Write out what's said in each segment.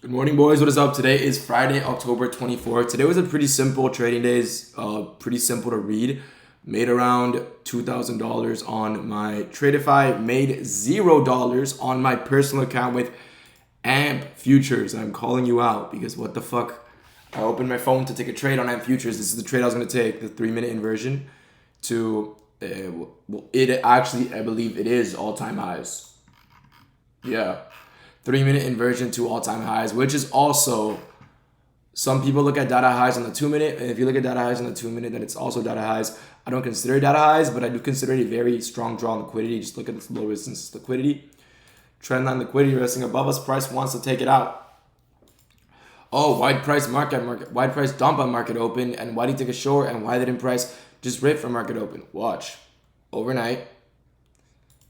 Good morning, boys. What is up? Today is Friday, October 24th. Today was a pretty simple trading days, pretty simple to read. Made around $2,000 on my Tradeify, made $0 on my personal account with AMP Futures. I'm calling you out because what the fuck? I opened my phone to take a trade on AMP Futures. This is the trade I was going to take, the 3-minute inversion to, it actually, I believe it is all-time highs. Yeah. 3-minute inversion to all-time highs, which is also, some people look at data highs on the 2-minute, and if you look at data highs on the 2-minute, then it's also data highs. I don't consider it data highs, but I do consider it a very strong draw on liquidity. Just look at this low resistance liquidity. Trendline liquidity resting above us. Price wants to take it out. Oh, wide price wide price dump on market open, and why did he take a short, and why didn't price just rip from market open? Watch. Overnight.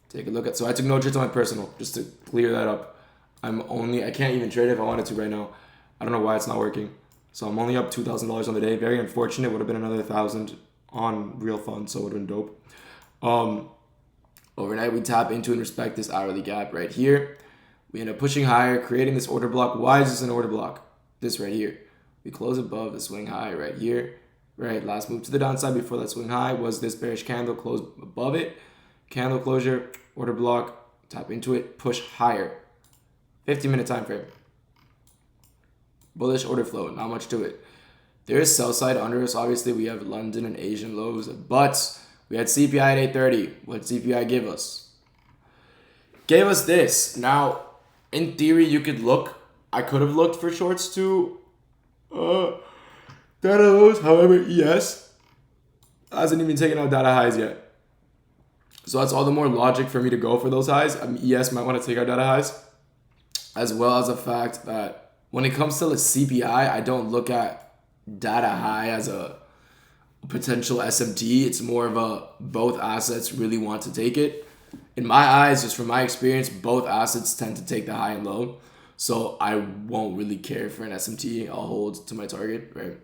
Take a look at, so I took no trades on my personal, just to clear that up. I can't even trade it if I wanted to right now. I don't know why it's not working. So I'm only up $2,000 on the day. Very unfortunate. Would have been another 1,000 on real funds, so it would have been dope. Overnight, we tap into and respect this hourly gap right here. We end up pushing higher, creating this order block. Why is this an order block? This right here. We close above the swing high right here. Right, last move to the downside before that swing high was this bearish candle, close above it. Candle closure, order block, tap into it, push higher. 15-minute time frame. Bullish order flow, not much to it. There is sell side under us. Obviously, we have London and Asian lows, but we had CPI at 830. What did CPI give us? Gave us this. Now, in theory, you could look. I could have looked for shorts to data lows. However, ES hasn't even taken out data highs yet. So that's all the more logic for me to go for those highs. ES might want to take out data highs, as well as the fact that when it comes to the CPI, I don't look at data high as a potential SMT. It's more of a both assets really want to take it. In my eyes, just from my experience, both assets tend to take the high and low. So I won't really care for an SMT. I'll hold to my target, right?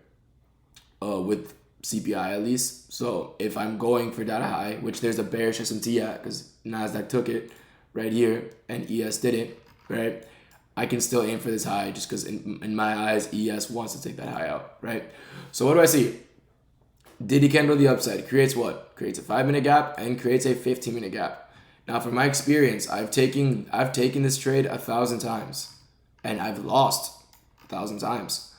With CPI at least. So if I'm going for data high, which there's a bearish SMT at because Nasdaq took it right here and ES didn't, right? I can still aim for this high just because in my eyes, ES wants to take that high out, right? So what do I see? Diddy candle the upside creates what? Creates a 5-minute gap and creates a 15-minute gap. Now, from my experience, I've taken this trade 1,000 times and I've lost 1,000 times.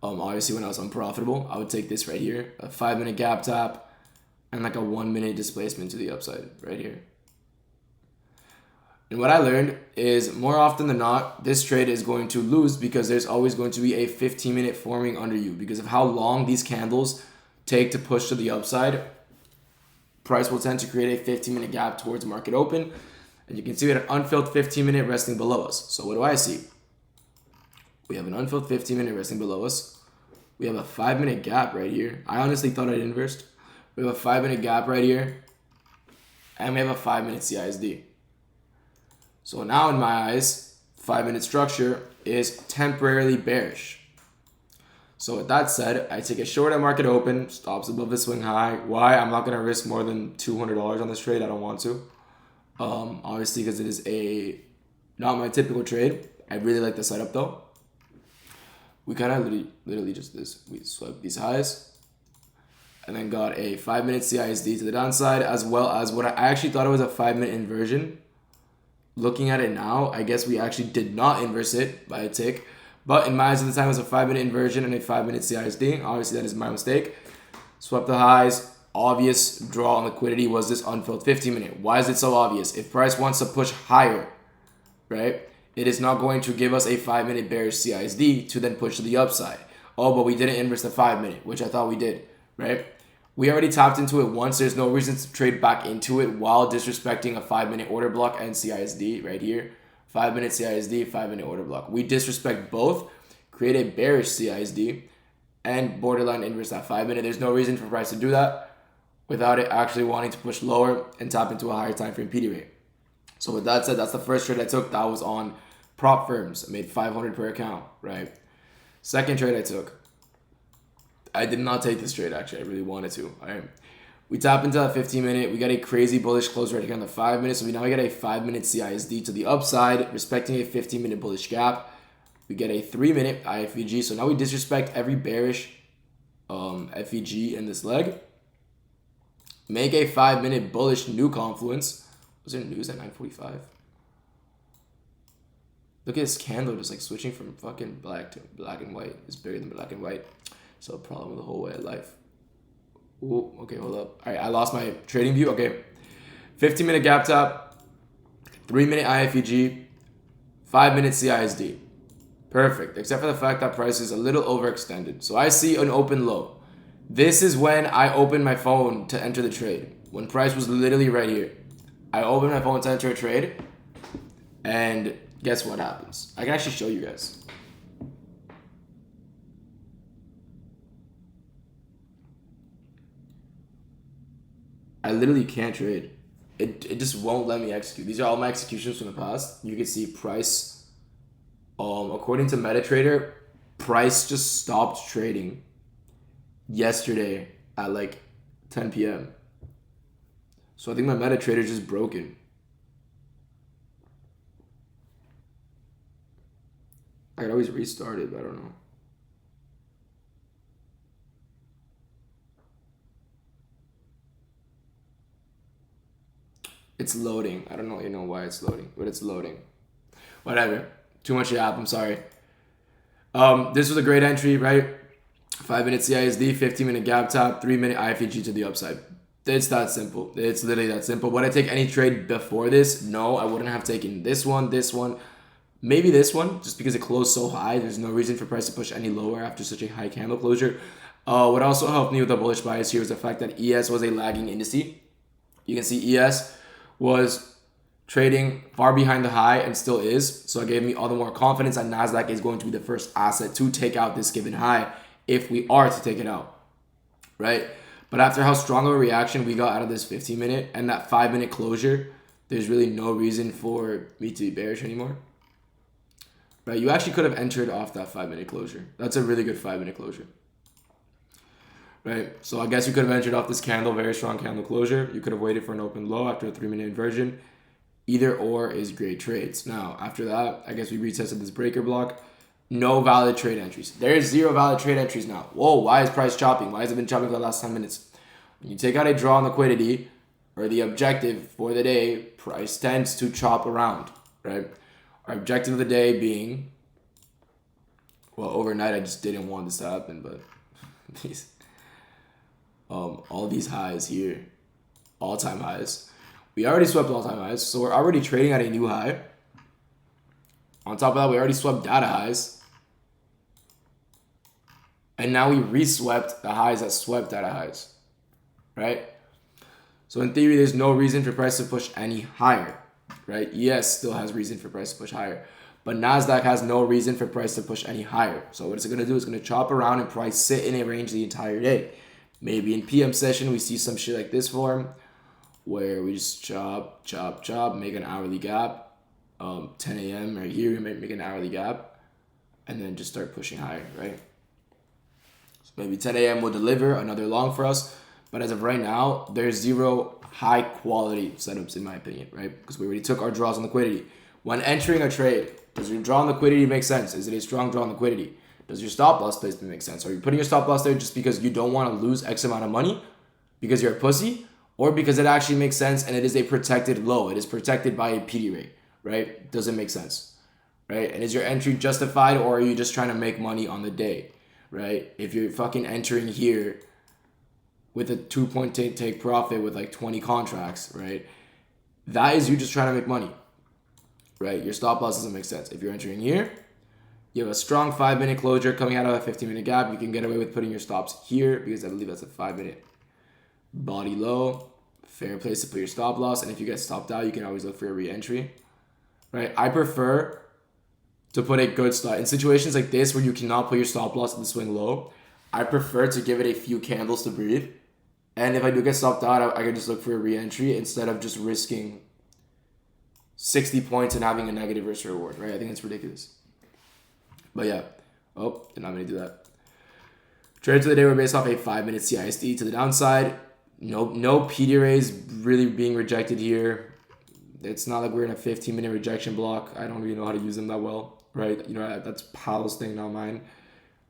Obviously, when I was unprofitable, I would take this right here, a 5-minute gap tap and like a 1-minute displacement to the upside right here. And what I learned is more often than not, this trade is going to lose because there's always going to be a 15-minute forming under you because of how long these candles take to push to the upside. Price will tend to create a 15-minute gap towards market open. And you can see we had an unfilled 15-minute resting below us. So what do I see? We have an unfilled 15-minute resting below us. We have a 5-minute gap right here. I honestly thought I'd inversed. We have a 5-minute gap right here. And we have a 5-minute CISD. So now in my eyes, 5-minute structure is temporarily bearish. So with that said, I take a short at market open, stops above the swing high. Why? I'm not going to risk more than $200 on this trade. I don't want to. Obviously, because it is not my typical trade. I really like the setup though. We kind of literally just we swept these highs and then got a 5-minute CISD to the downside, as well as what I actually thought it was a 5-minute inversion. Looking at it now, I guess we actually did not inverse it by a tick. But in my eyes at the time, it was a 5-minute inversion and a 5-minute CISD. Obviously, that is my mistake. Swept the highs. Obvious draw on liquidity was this unfilled 15-minute. Why is it so obvious? If price wants to push higher, right, it is not going to give us a 5-minute bearish CISD to then push to the upside. Oh, but we didn't inverse the 5-minute, which I thought we did, right? We already tapped into it once. There's no reason to trade back into it while disrespecting a 5-minute order block and CISD right here. 5-minute CISD, 5-minute order block. We disrespect both, create a bearish CISD, and borderline inverse that 5-minute. There's no reason for price to do that without it actually wanting to push lower and tap into a higher time frame PD rate. So with that said, that's the first trade I took. That was on prop firms. I made 500 per account, right? Second trade I took. I did not take this trade, actually. I really wanted to. All right. We tap into that 15-minute. We got a crazy bullish close right here on the 5 minutes. So now we got a 5-minute CISD to the upside, respecting a 15-minute bullish gap. We get a 3-minute IFVG. So now we disrespect every bearish FVG in this leg. Make a 5-minute bullish new confluence. Was there news at 9:45? Look at this candle just like switching from fucking black to black and white. It's bigger than black and white. So a problem the whole way of life. Ooh, okay, hold up. All right, I lost my trading view. Okay, 15-minute gap top, 3-minute IFVG, 5-minute CISD. Perfect, except for the fact that price is a little overextended. So I see an open low. This is when I opened my phone to enter the trade. When price was literally right here. I opened my phone to enter a trade, and guess what happens? I can actually show you guys. I literally can't trade. It just won't let me execute. These are all my executions from the past. You can see price, according to MetaTrader, price just stopped trading yesterday at like 10 p.m. So I think my MetaTrader is just broken. I could always restart it, but I don't know. It's loading. I don't know why it's loading, but it's loading. Whatever. Too much app. I'm sorry. This was a great entry, right? 5-minute CISD, 15-minute gap top, 3-minute IFVG to the upside. It's that simple. It's literally that simple. Would I take any trade before this? No, I wouldn't have taken this one, maybe this one, just because it closed so high. There's no reason for price to push any lower after such a high candle closure. What also helped me with the bullish bias here is the fact that ES was a lagging indice. You can see ES was trading far behind the high and still is. So it gave me all the more confidence that Nasdaq is going to be the first asset to take out this given high if we are to take it out, right? But after how strong of a reaction we got out of this 15-minute and that 5-minute closure, there's really no reason for me to be bearish anymore. Right? You actually could have entered off that 5-minute closure. That's a really good 5-minute closure. Right? So I guess you could have entered off this candle, very strong candle closure. You could have waited for an open low after a 3-minute inversion. Either or is great trades. Now, after that, I guess we retested this breaker block. No valid trade entries. There's 0 valid trade entries now. Whoa, why is price chopping? Why has it been chopping for the last 10 minutes? When you take out a draw on liquidity or the objective for the day, price tends to chop around, right? Our objective of the day being, well, overnight I just didn't want this to happen, but these, all these highs here, all-time highs. We already swept all-time highs, so we're already trading at a new high. On top of that, we already swept data highs. And now we reswept the highs that swept data highs, right? So in theory, there's no reason for price to push any higher, right? ES still has reason for price to push higher, but Nasdaq has no reason for price to push any higher. So what it's going to do is going to chop around and price sit in a range the entire day. Maybe in PM session, we see some shit like this form, where we just chop, chop, chop, make an hourly gap. 10 a.m. right here, we might make an hourly gap, and then just start pushing higher, right? So maybe 10 a.m. will deliver another long for us, but as of right now, there's 0 high quality setups in my opinion, right? Because we already took our draws on liquidity. When entering a trade, does your draw on liquidity make sense? Is it a strong draw on liquidity? Does your stop loss placement make sense? Are you putting your stop loss there just because you don't want to lose X amount of money because you're a pussy, or because it actually makes sense and it is a protected low? It is protected by a PD rate, right? Does it make sense, right? And is your entry justified, or are you just trying to make money on the day, right? If you're fucking entering here with a 2-point take profit with like 20 contracts, right? That is you just trying to make money, right? Your stop loss doesn't make sense. If you're entering here, you have a strong 5-minute closure coming out of a 15-minute gap. You can get away with putting your stops here because I believe that's a 5-minute body low. Fair place to put your stop loss. And if you get stopped out, you can always look for a re-entry, right? I prefer to put a good stop. In situations like this where you cannot put your stop loss in the swing low, I prefer to give it a few candles to breathe. And if I do get stopped out, I can just look for a re-entry instead of just risking 60 points and having a negative risk reward, right? I think it's ridiculous. But yeah. Oh, did not mean to do that. Trades of the day were based off a 5-minute CISD to the downside. No PD rays really being rejected here. It's not like we're in a 15-minute rejection block. I don't really know how to use them that well, right? You know, that's Powell's thing, not mine.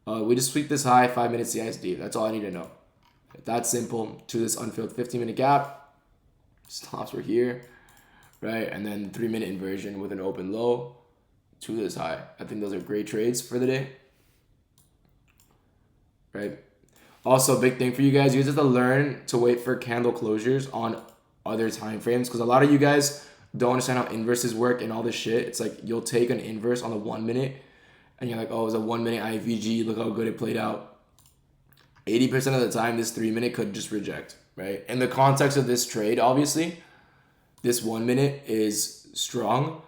We just sweep this high, 5 minutes CISD. That's all I need to know. That's simple. To this unfilled 15-minute gap. Stops were here, right? And then 3-minute inversion with an open low to this high. I think those are great trades for the day, right? Also, big thing for you guys. You just have to learn to wait for candle closures on other time frames, because a lot of you guys don't understand how inverses work and all this shit. It's like you'll take an inverse on the 1 minute and you're like, oh, it was a 1 minute IVG. Look how good it played out. 80% of the time, this 3 minute could just reject, right? In the context of this trade, obviously, this 1 minute is strong,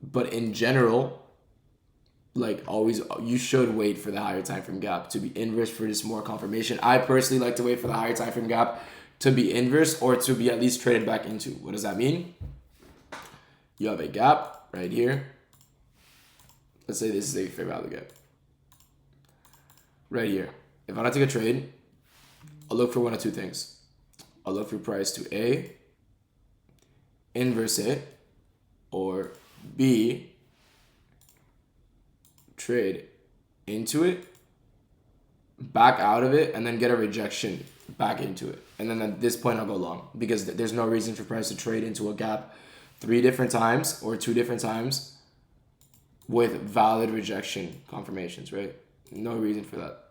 but in general, like always, you should wait for the higher time frame gap to be inverse for just more confirmation. I personally like to wait for the higher time frame gap to be inverse or to be at least traded back into. What does that mean? You have a gap right here. Let's say this is a fair value gap. Right here. If I want to take a trade, I'll look for one of two things. I'll look for price to A, inverse it, or B, trade into it, back out of it, and then get a rejection back into it. And then at this point, I'll go long, because there's no reason for price to trade into a gap 3 different times or 2 different times with valid rejection confirmations, right? No reason for that.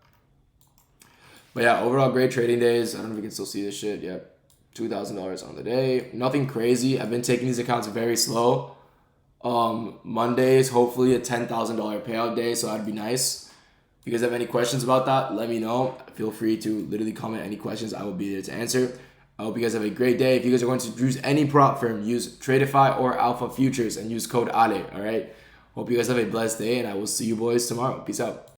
But yeah, overall great trading days. I don't know if you can still see this shit. Yeah, $2,000 on the day. Nothing crazy. I've been taking these accounts very slow. Mondays, hopefully a $10,000 payout day, so that'd be nice. If you guys have any questions about that, let me know. Feel free to literally comment any questions. I will be there to answer. I hope you guys have a great day. If you guys are going to use any prop firm, use Tradeify or Alpha Futures and use code ALE, all right? Hope you guys have a blessed day, and I will see you boys tomorrow. Peace out.